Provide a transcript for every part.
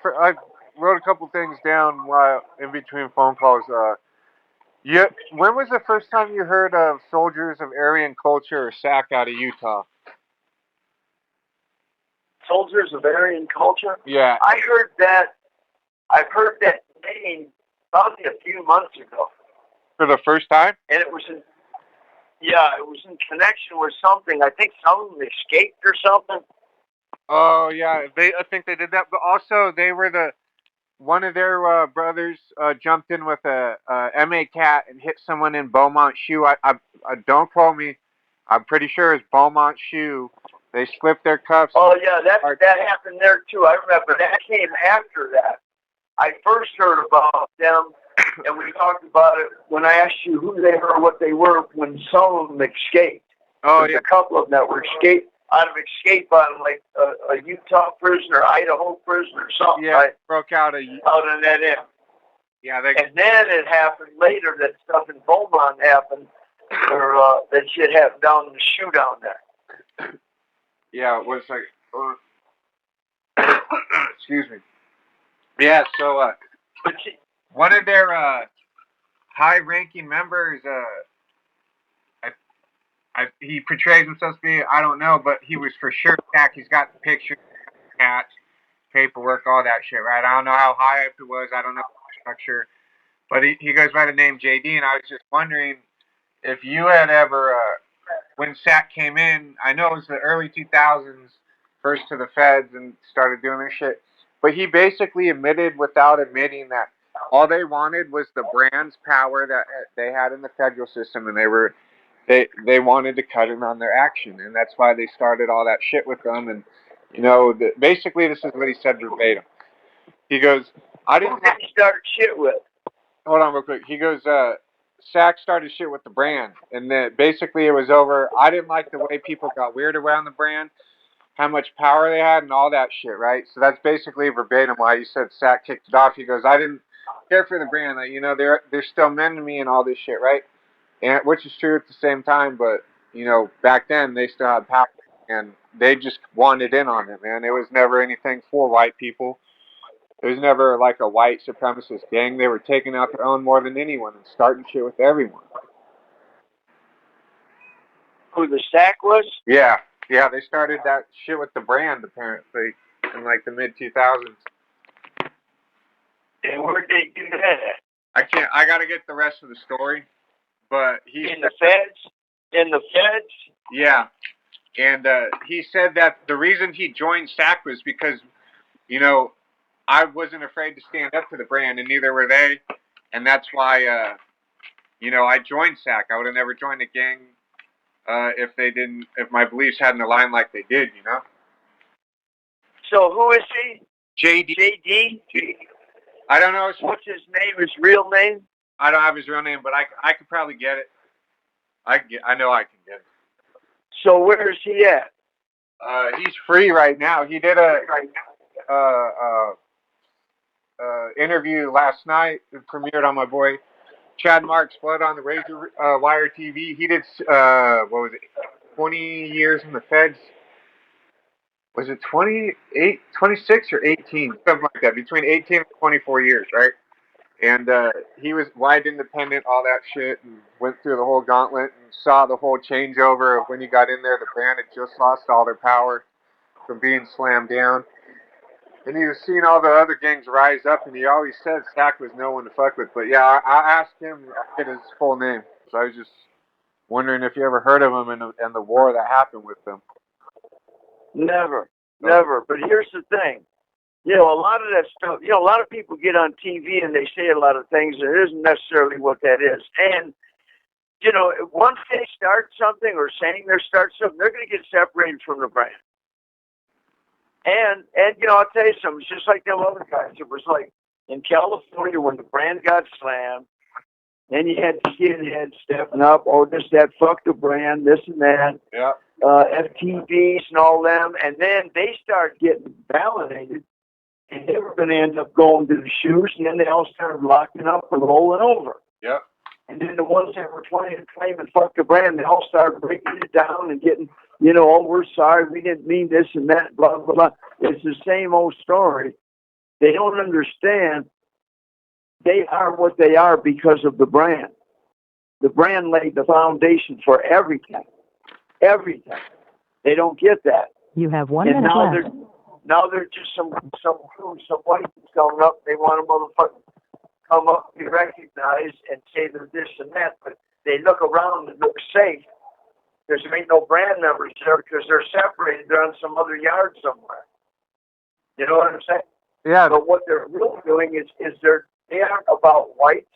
I wrote a couple things down while in between phone calls. Yeah, when was the first time you heard of Soldiers of Aryan Culture or SAC out of Utah? Soldiers of Aryan Culture? Yeah. I've heard that name probably a few months ago. For the first time? And it was in connection with something. I think someone escaped or something. Oh yeah, I think they did that, but also they were one of their brothers jumped in with a MA cat and hit someone in Beaumont shoe. I don't quote me. I'm pretty sure it's Beaumont shoe. They slipped their cuffs. Oh yeah, that happened there too. I remember that came after that. I first heard about them, and we talked about it when I asked you who they were, what they were, when some of them escaped. Oh There's a couple of them that were escape on like a Utah prison or Idaho prison or something. Yeah, right? broke out in that end. Yeah, and then it happened later that stuff in Beaumont happened, or that shit happened down in the shoe down there. Yeah, it was like, excuse me. Yeah, so one of their high-ranking members, he portrays himself to be, I don't know, but he was for sure back. He's got the picture, cat, paperwork, all that shit, right? I don't know how high up it was. I don't know the structure. But he goes by the name JD, and I was just wondering if you had ever, when SAC came in, I know it was the early 2000s, first to the feds and started doing their shit, but he basically admitted without admitting that all they wanted was the brand's power that they had in the federal system, and they wanted to cut in on their action, and that's why they started all that shit with them. And basically this is what he said verbatim. He goes, I didn't start shit with. Hold on real quick. He goes, SAC started shit with the brand, and then basically it was over. I didn't like the way people got weird around the brand, how much power they had, and all that shit, right? So that's basically verbatim why he said SAC kicked it off. He goes, I didn't care for the brand. Like, they're still men to me and all this shit, right? And which is true at the same time, but back then they still had power, and they just wanted in on it, man. It was never anything for white people. It was never like a white supremacist gang. They were taking out their own more than anyone and starting shit with everyone. Who the SAC was? Yeah, they started that shit with the brand apparently in like the mid 2000s. And where'd they do that? I gotta get the rest of the story, but in the feds. In the feds. Yeah, and he said that the reason he joined SAC was because, I wasn't afraid to stand up to the brand, and neither were they, and that's why, I joined SAC. I would have never joined a gang if my beliefs hadn't aligned like they did, So who is he? JD. I don't know. What's his name? His real name? I don't have his real name, but I could probably get it. I know I can get it. So where is he at? He's free right now. He did a interview last night. It premiered on my boy Chad Mark's Blood on the Razor Wire TV. He did 20 years in the feds. Was it 26 or 18? Something like that. Between 18 and 24 years, right? And he was wide independent, all that shit, and went through the whole gauntlet and saw the whole changeover of when he got in there. The brand had just lost all their power from being slammed down. And he was seeing all the other gangs rise up, and he always said SAC was no one to fuck with. But yeah, I asked him to get his full name. So I was just wondering if you ever heard of him and the war that happened with them. Never. But here's the thing. A lot of that stuff, a lot of people get on TV and they say a lot of things, and it isn't necessarily what that is. And, once they start something or saying they start something, they're going to get separated from the brand. And I'll tell you something, it's just like them other guys. It was like in California when the brand got slammed, then you had skinheads stepping up, that, fuck the brand, this and that. Yeah. FTVs and all them, and then they start getting validated, and they were going to end up going to the shoes, and then they all started locking up and rolling over. Yeah. And then the ones that were trying to claim and fuck the brand, they all started breaking it down and getting, oh, we're sorry, we didn't mean this and that, blah, blah, blah. It's the same old story. They don't understand they are what they are because of the brand. The brand laid the foundation for everything. Everything. They don't get that. You have 1 and minute now left. now they're just some crew, some white coming up. They want to motherfucker come up, be recognized, and say they're this and that. But they look around and look safe. There ain't no brand members there because they're separated. They're on some other yard somewhere. You know what I'm saying? Yeah. But what they're really doing is they aren't about whites.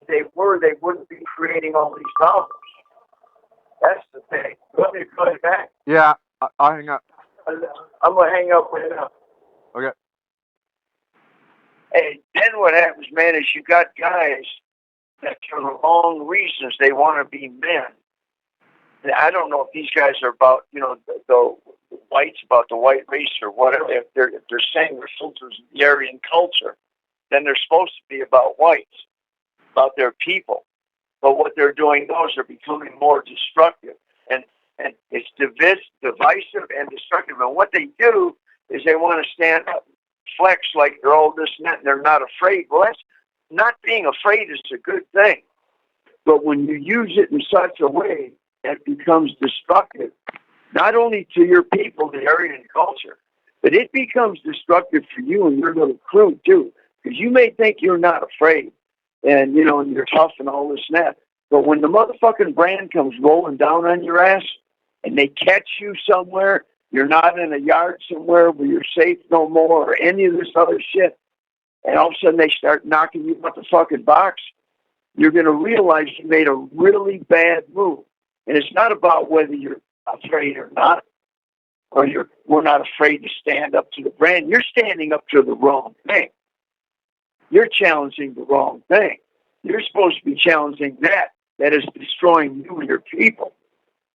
If they wouldn't be creating all these problems. That's the thing. Let me call you back. Yeah, I'll hang up. I'm going to hang up right now. Okay. Hey, then what happens, man, is you got guys that for the wrong reasons, they want to be men. And I don't know if these guys are about, the whites, about the white race or whatever. If they're saying they're filters of the Aryan culture, then they're supposed to be about whites, about their people. But what they're doing, those are becoming more destructive. And it's divisive and destructive. And what they do is they want to stand up, flex like they're all this and that, and they're not afraid. Well, that's not being afraid is a good thing. But when you use it in such a way that becomes destructive, not only to your people, the Aryan culture, but it becomes destructive for you and your little crew too. Because you may think you're not afraid and, and you're tough and all this and that. But when the motherfucking brand comes rolling down on your ass and they catch you somewhere, you're not in a yard somewhere where you're safe no more or any of this other shit, and all of a sudden they start knocking you out the fucking box, you're going to realize you made a really bad move. And it's not about whether you're afraid or not, or we're not afraid to stand up to the brand. You're standing up to the wrong thing. You're challenging the wrong thing. You're supposed to be challenging that is destroying you and your people.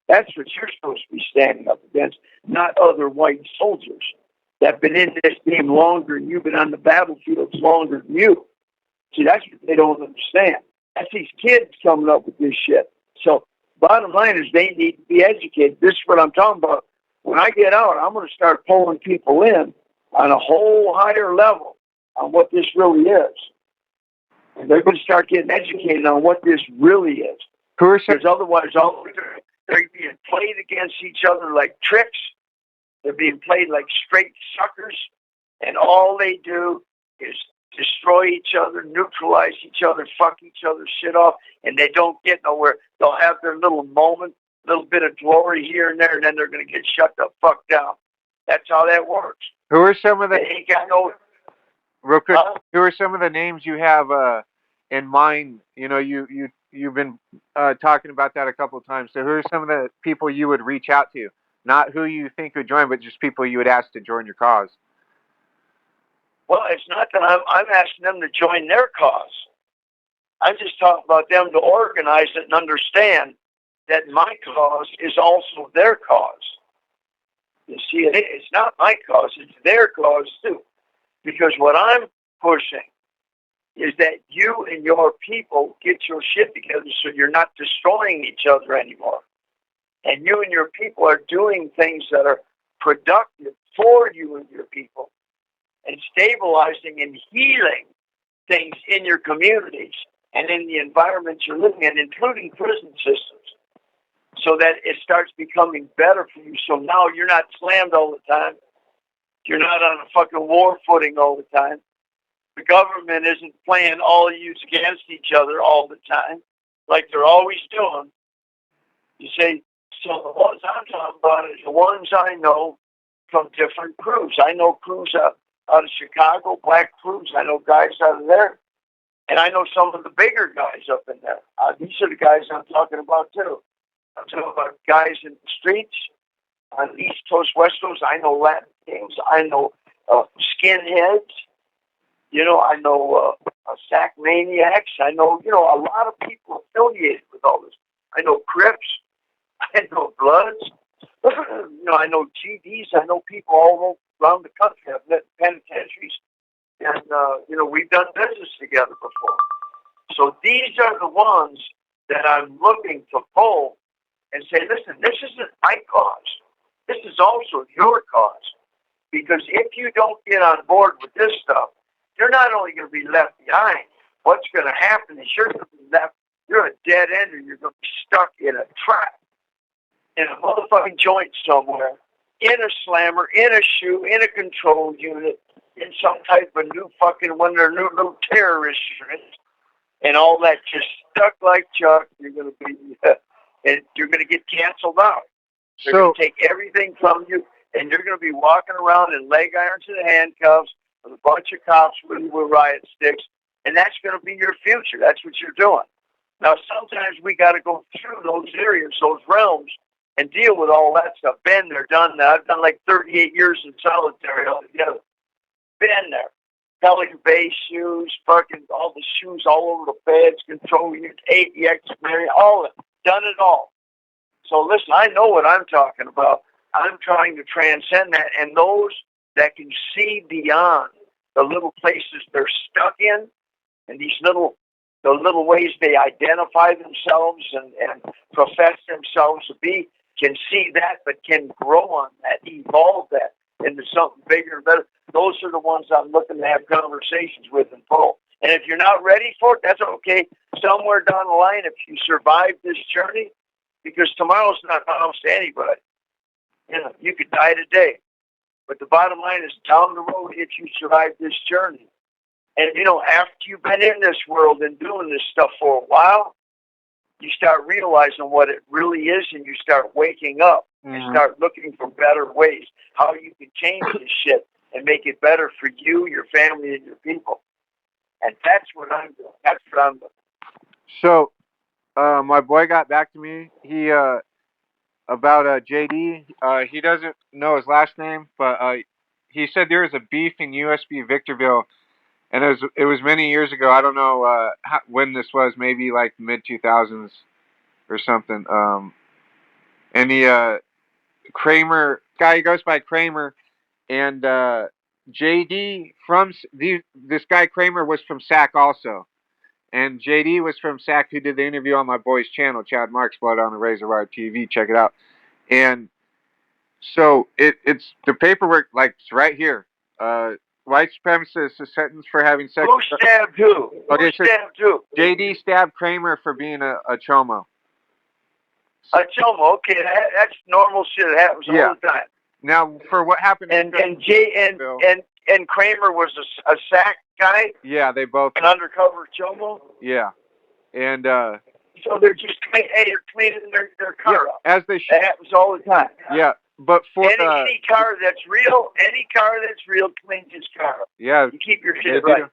That's what you're supposed to be standing up against, not other white soldiers that have been in this game longer and you've been on the battlefields longer than you. See, that's what they don't understand. That's these kids coming up with this shit. So bottom line is they need to be educated. This is what I'm talking about. When I get out, I'm going to start pulling people in on a whole higher level on what this really is. And they're going to start getting educated on what this really is. Because otherwise, they're being played against each other like tricks. They're being played like straight suckers. And all they do is destroy each other, neutralize each other, fuck each other shit off, and they don't get nowhere. They'll have their little moment, little bit of glory here and there, and then they're going to get shut the fuck down. That's how that works. Who are some of the... They ain't got no... Real quick, who are some of the names you have in mind? You've been talking about that a couple of times. So who are some of the people you would reach out to? Not who you think would join, but just people you would ask to join your cause. Well, it's not that I'm asking them to join their cause. I'm just talking about them to organize it and understand that my cause is also their cause. You see, it's not my cause, it's their cause too. Because what I'm pushing is that you and your people get your shit together so you're not destroying each other anymore. And you and your people are doing things that are productive for you and your people and stabilizing and healing things in your communities and in the environment you're living in, including prison systems, so that it starts becoming better for you. So now you're not slammed all the time. You're not on a fucking war footing all the time. The government isn't playing all of you against each other all the time, like they're always doing. You say, so the ones I'm talking about is the ones I know from different crews. I know crews out of Chicago, black crews. I know guys out of there. And I know some of the bigger guys up in there. These are the guys I'm talking about too. I'm talking about guys in the streets, on the East Coast, West Coast. I know Latin Kings. I know skinheads. I know SAC maniacs. I know, a lot of people affiliated with all this. I know Crips. I know Bloods. I know GDs. I know people all around the country. I've met penitentiaries. And, we've done business together before. So these are the ones that I'm looking to pull and say, listen, this isn't my cause. This is also your cause. Because if you don't get on board with this stuff, you're not only going to be left behind, what's going to happen is you're going to be left, you're a dead end, and you're going to be stuck in a trap, in a motherfucking joint somewhere, in a slammer, in a shoe, in a control unit, in some type of new fucking, one of their new little terrorist units, and all that just stuck like Chuck. You're going to be, and you're going to get canceled out. They're going to take everything from you, and you're going to be walking around in leg irons and handcuffs with a bunch of cops with riot sticks, and that's going to be your future. That's what you're doing. Now, sometimes we got to go through those areas, those realms, and deal with all that stuff. Been there, done that. I've done like 38 years in solitary altogether. Been there. Pelican Bay shoes, fucking all the shoes all over the beds, control units, AEX, Mary, all of it. Done it all. So listen, I know what I'm talking about. I'm trying to transcend that, and those that can see beyond the little places they're stuck in, and the little ways they identify themselves and profess themselves to be, can see that, but can grow on that, evolve that into something bigger and better. Those are the ones I'm looking to have conversations with and pull. And if you're not ready for it, that's okay. Somewhere down the line, if you survive this journey, because tomorrow's not promised to anybody. You know, you could die today. But the bottom line is down the road if you survive this journey. And, you know, after you've been in this world and doing this stuff for a while, you start realizing what it really is, and you start waking up and start looking for better ways, how you can change this shit and make it better for you, your family, and your people. And that's what I'm doing. That's what I'm doing. So, my boy got back to me. He about JD. He doesn't know his last name, but he said there was a beef in USB Victorville, and it was many years ago. I don't know when this was. Maybe like mid 2000s or something. And the Kramer guy, he goes by Kramer, and JD from this guy Kramer was from SAC also. And JD was from SAC, who did the interview on my boy's channel, Chad Marks, Blood on the Razor Wire TV. Check it out. And so it's the paperwork, like, it's right here. White supremacist is sentenced for having sex. Who stabbed who? Okay, Who stabbed who? JD stabbed Kramer for being a chomo. A chomo, okay, that's normal shit. It happens all the time. Now, for what happened, and Kramer was a SAC guy. Yeah, they both. An undercover chomo. Yeah, and so they're just they're cleaning their car up. As they should. That happens all the time. Yeah, but for any car that's real, cleans its car up. Yeah, you keep your shit right.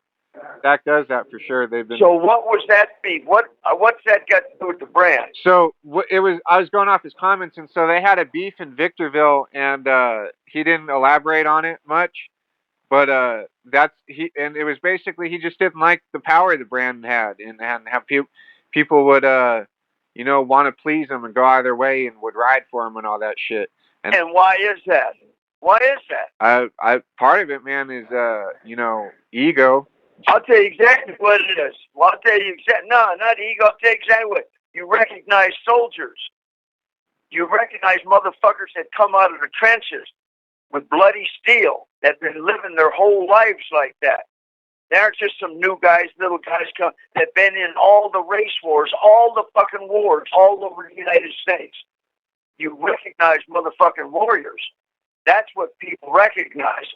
SAC does that for sure. They've been. So what was that beef? What's that got to do with the brand? So it was. I was going off his comments, and so they had a beef in Victorville, and he didn't elaborate on it much, but and it was basically he just didn't like the power the brand had, and how people would want to please him and go out of their way and would ride for him and all that shit. And why is that? Why is that? I part of it, man, is ego. I'll tell you exactly what it is. Well, I'll tell you exactly. No, not ego. I'll tell you exactly what. You recognize soldiers. You recognize motherfuckers that come out of the trenches with bloody steel that have been living their whole lives like that. They aren't just some new guys, little guys that been in all the race wars, all the fucking wars all over the United States. You recognize motherfucking warriors. That's what people recognize.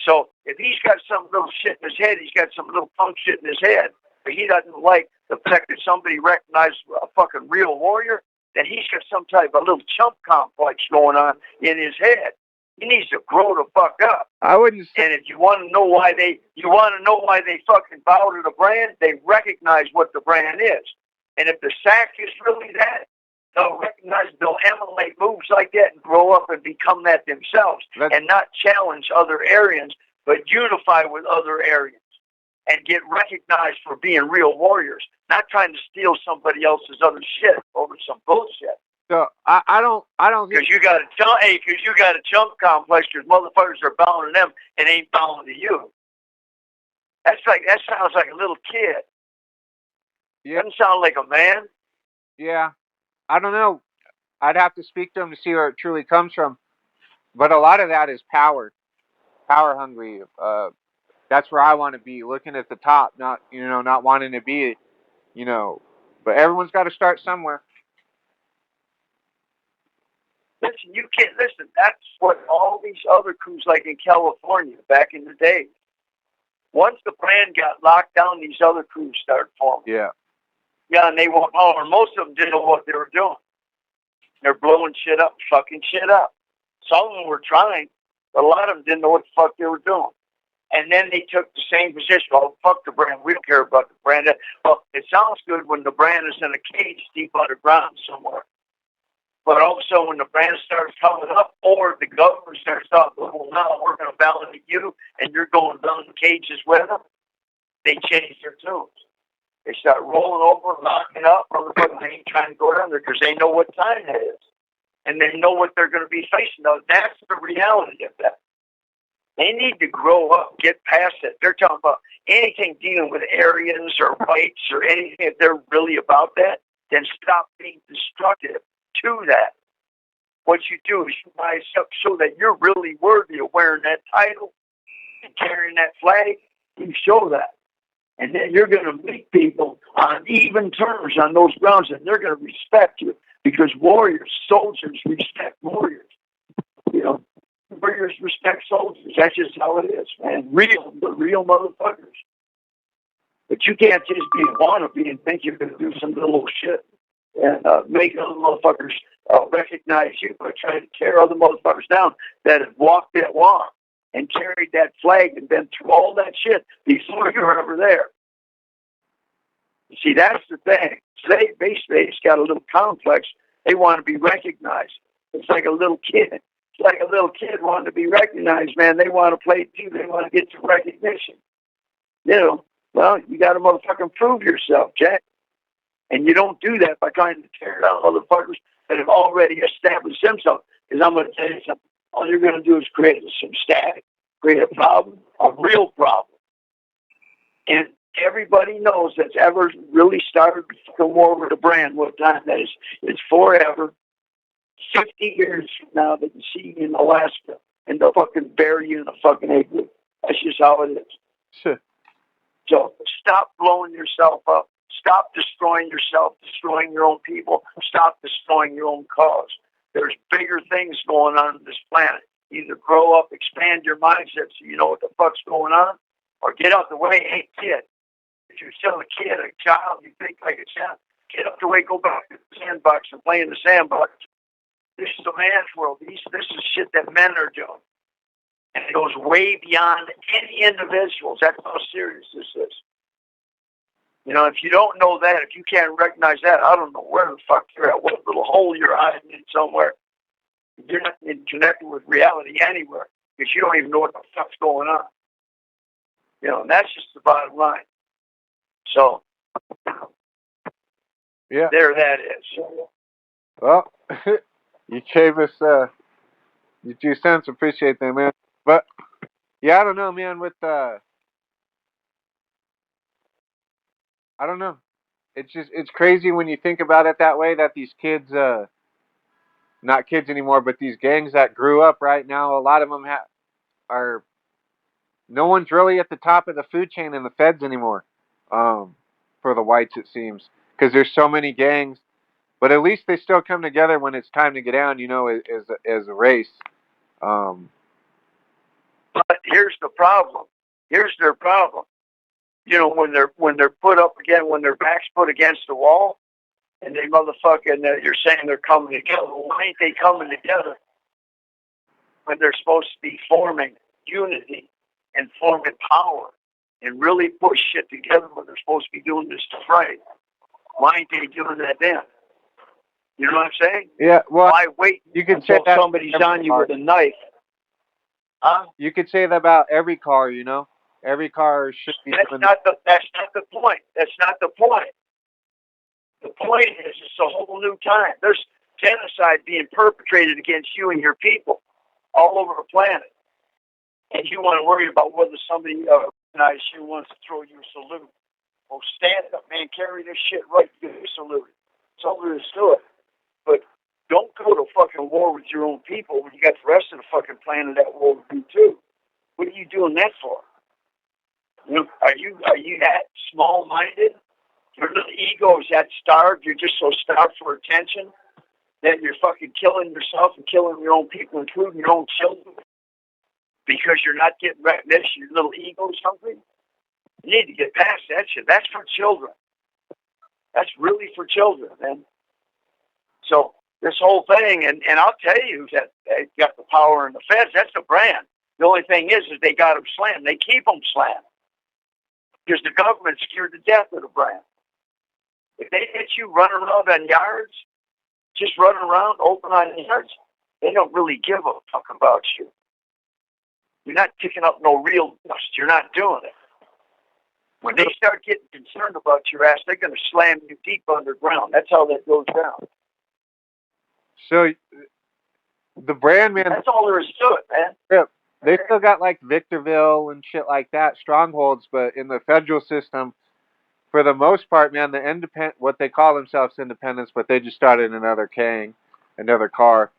So if he's got some little shit in his head, he's got some little punk shit in his head, but he doesn't like the fact that somebody recognizes a fucking real warrior, then he's got some type of little chump complex going on in his head. He needs to grow the fuck up. I wouldn't say. And if you want to know why they fucking bow to the brand, they recognize what the brand is. And if the SAC is really that, they'll recognize, they'll emulate moves like that and grow up and become that themselves, and not challenge other Aryans, but unify with other Aryans and get recognized for being real warriors, not trying to steal somebody else's other shit over some bullshit. So I don't because you got a chump complex because motherfuckers are bowing to them and ain't bowing to you. That sounds like a little kid. Yeah. Doesn't sound like a man. Yeah. I don't know. I'd have to speak to him to see where it truly comes from. But a lot of that is power. power hungry. That's where I want to be, looking at the top, not not wanting to be, But everyone's got to start somewhere. Listen, you can't listen. That's what all these other crews, like in California back in the day. Once the brand got locked down, these other crews started forming. Yeah. Yeah, and they won't. Oh, and most of them didn't know what they were doing. They're blowing shit up, fucking shit up. Some of them were trying, but a lot of them didn't know what the fuck they were doing. And then they took the same position. Oh, fuck the brand. We don't care about the brand. Well, it sounds good when the brand is in a cage deep underground somewhere. But all of a sudden, when the brand starts coming up, or the government starts talking, well, now we're going to validate you, and you're going down the cages with them, they change their tunes. They start rolling over, locking up. Motherfuckers ain't trying to go down there because they know what time it is. And they know what they're going to be facing. Now, that's the reality of that. They need to grow up, get past it. They're talking about anything dealing with Aryans or whites or anything. If they're really about that, then stop being destructive to that. What you do is you rise up so that you're really worthy of wearing that title and carrying that flag. You show that. And then you're going to meet people on even terms on those grounds, and they're going to respect you because warriors, soldiers respect warriors. Warriors respect soldiers. That's just how it is, man. Real motherfuckers. But you can't just be a wannabe and think you're going to do some little shit and make other motherfuckers recognize you by trying to tear other motherfuckers down that have walked that walk and carried that flag and been through all that shit before you were ever there. You see, that's the thing. Today, base got a little complex. They want to be recognized. It's like a little kid. It's like a little kid wanting to be recognized, man. They want to play too. They want to get some recognition. Well, you got to motherfucking prove yourself, Jack. And you don't do that by trying to tear down motherfuckers that have already established themselves. Because I'm going to tell you something. All you're going to do is create some static, create a problem, a real problem. And everybody knows that's ever really started to war with a brand what time that is. It's forever. 50 years from now, they can see you in Alaska and they'll fucking bury you in a fucking igloo. That's just how it is. Sure. So stop blowing yourself up. Stop destroying yourself, destroying your own people. Stop destroying your own cause. There's bigger things going on this planet. Either grow up, expand your mindset so you know what the fuck's going on, or get out the way. Hey, kid, if you're still a kid, a child, you think like a child, get out the way, go back to the sandbox and play in the sandbox. This is a man's world. This is shit that men are doing. And it goes way beyond any individuals. That's how serious this is. If you don't know that, if you can't recognize that, I don't know where the fuck you're at, what little hole you're hiding in somewhere. You're not connected with reality anywhere because you don't even know what the fuck's going on. And that's just the bottom line. So, yeah, there that is. Well, you gave us your 2 cents. Appreciate that, man. But yeah, I don't know, man. I don't know. It's crazy when you think about it that way. That these kids, not kids anymore, but these gangs that grew up right now, a lot of them are. No one's really at the top of the food chain in the feds anymore. For the whites, it seems, because there's so many gangs. But at least they still come together when it's time to get down, as a race. But here's the problem. Here's their problem. When they're put up again, when their backs put against the wall, and they motherfucking, you're saying they're coming together. Well, why ain't they coming together when they're supposed to be forming unity and forming power and really push shit together when they're supposed to be doing this to fight? Why ain't they doing that then? You know what I'm saying? Yeah, well, why wait until somebody's on you with a knife? Huh? You could say that about every car, Every car should be. That's not the point. That's not the point. The point is, it's a whole new time. There's genocide being perpetrated against you and your people all over the planet, and you want to worry about whether somebody recognizes you wants to throw you a salute. Well, stand up, man. Carry this shit right. Give you a salute. It's all there is to it. But don't go to fucking war with your own people when you got the rest of the fucking planet at war with you too. What are you doing that for? You know, are you that small-minded? Your little ego is that starved. You're just so starved for attention that you're fucking killing yourself and killing your own people, including your own children, because you're not getting recognition. Your little ego's hungry. You need to get past that shit. That's for children. That's really for children, man. So this whole thing, and I'll tell you that they got the power in the feds. That's the brand. The only thing is they got them slammed. They keep them slammed because the government's scared to death of the brand. If they hit you running around on yards, just running around open on yards, they don't really give a fuck about you. You're not picking up no real dust. You're not doing it. When they start getting concerned about your ass, they're going to slam you deep underground. That's how that goes down. So the brand, man. That's all there is to it, man. Yeah, they still got like Victorville and shit like that, strongholds, but in the federal system, for the most part, man, the independent, what they call themselves independents, but they just started another gang, another car.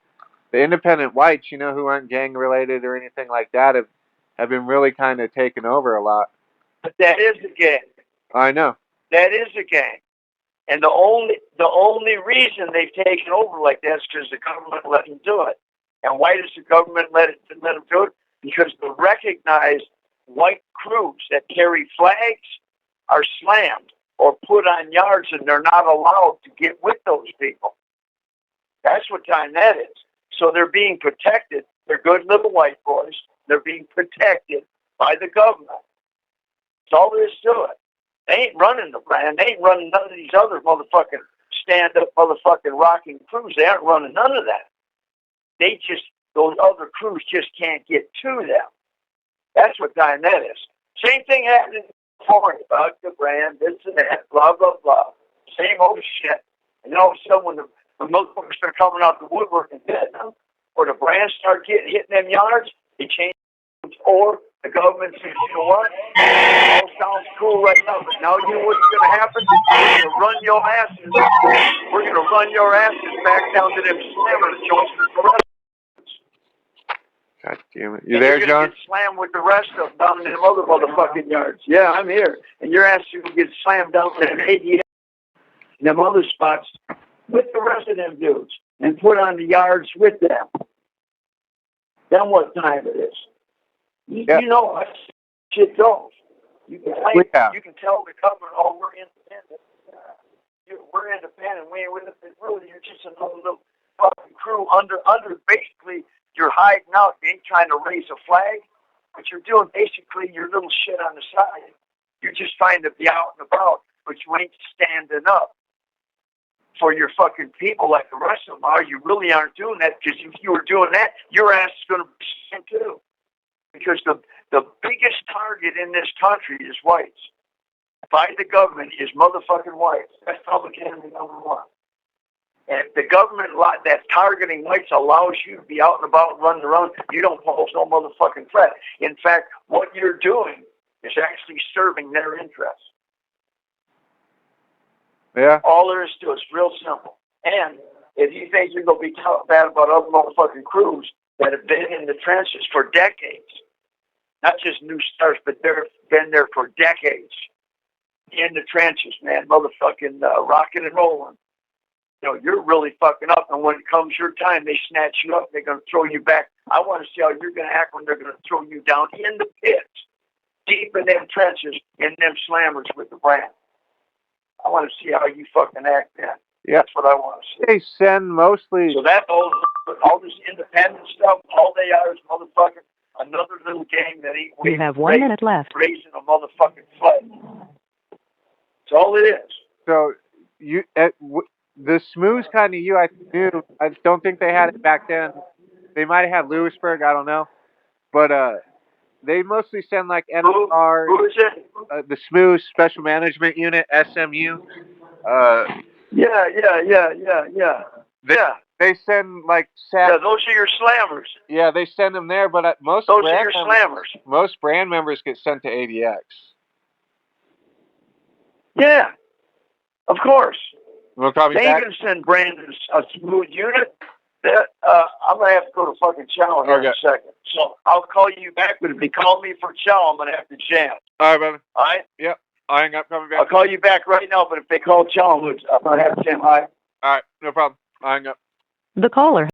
The independent whites, you know, who aren't gang related or anything like that, have been really kind of taken over a lot. But that is a gang. I know. That is a gang. And the only reason they've taken over like that is because the government let them do it. And why does the government let them do it? Because the recognized white crews that carry flags are slammed or put on yards, and they're not allowed to get with those people. That's what time that is. So they're being protected. They're good little white boys. They're being protected by the government. That's all there is to it. They ain't running the brand. They ain't running none of these other motherfucking stand-up motherfucking rocking crews. They aren't running none of that. Those other crews just can't get to them. That's what time that is. Same thing happened in California about the brand, this and that, blah, blah, blah. Same old shit. And then all of a sudden when the motherfuckers start coming out the woodwork and getting them, or the brands start hitting them yards, they change them, or the government says, you know what? All sounds cool right now, but now you know what's going to happen? We're going to run your asses. We're going to run your asses back down to them slammer joints with the rest. God damn it. You there, John? You're John? Get slammed with the rest of them down in them other motherfucking yards. Yeah, I'm here. And your ass is going to get slammed down in them ADS and them other spots with the rest of them dudes and put on the yards with them. Then what time it is? You know how shit goes. You can claim, you can tell the government, oh, we're independent. We're independent. We ain't with it. Really, you're just another little fucking crew under basically. You're hiding out. You ain't trying to raise a flag, but you're doing basically your little shit on the side. You're just trying to be out and about, but you ain't standing up for your fucking people like the rest of them are. You really aren't doing that, because if you were doing that, your ass is going to be sent too. Because the biggest target in this country is whites. By the government is motherfucking whites. That's public enemy number one. And if the government that's targeting whites allows you to be out and about, running around, you don't pose no motherfucking threat. In fact, what you're doing is actually serving their interests. Yeah. All there is to it is real simple. And if you think you're going to be talking bad about other motherfucking crews that have been in the trenches for decades, not just new stars, but they've been there for decades in the trenches, man, motherfucking rocking and rolling. You know, you're really fucking up, and when it comes your time, they snatch you up. They're going to throw you back. I want to see how you're going to act when they're going to throw you down in the pits, deep in them trenches, in them slammers with the brand. I want to see how you fucking act then. Yeah. That's what I want to see. They send mostly. So that all this independent stuff, all they are is motherfucking another little gang that ain't. You have 1 minute left. Raising a motherfucking flag. That's all it is. So the smooth kind of I knew. I don't think they had it back then. They might have had Lewisburg. I don't know. But they mostly send like NR. Who is it? The Smooth Special Management Unit, SMU. Yeah. They send like SAC. Yeah, those are your slammers. Yeah, they send them there, but most those are your slammers. Most brand members get sent to ADX. Yeah, of course. We'll probably they ain't gonna send Brandon a smooth unit. I'm gonna have to go to fucking chow here in a second. So I'll call you back, but if they call me for chow, I'm gonna have to jam. All right, brother. All right? Yep. I hang up, coming back. I'll call you back right now, but if they call chow, I'm gonna have to jam. All right? All right, no problem. I hang up. The caller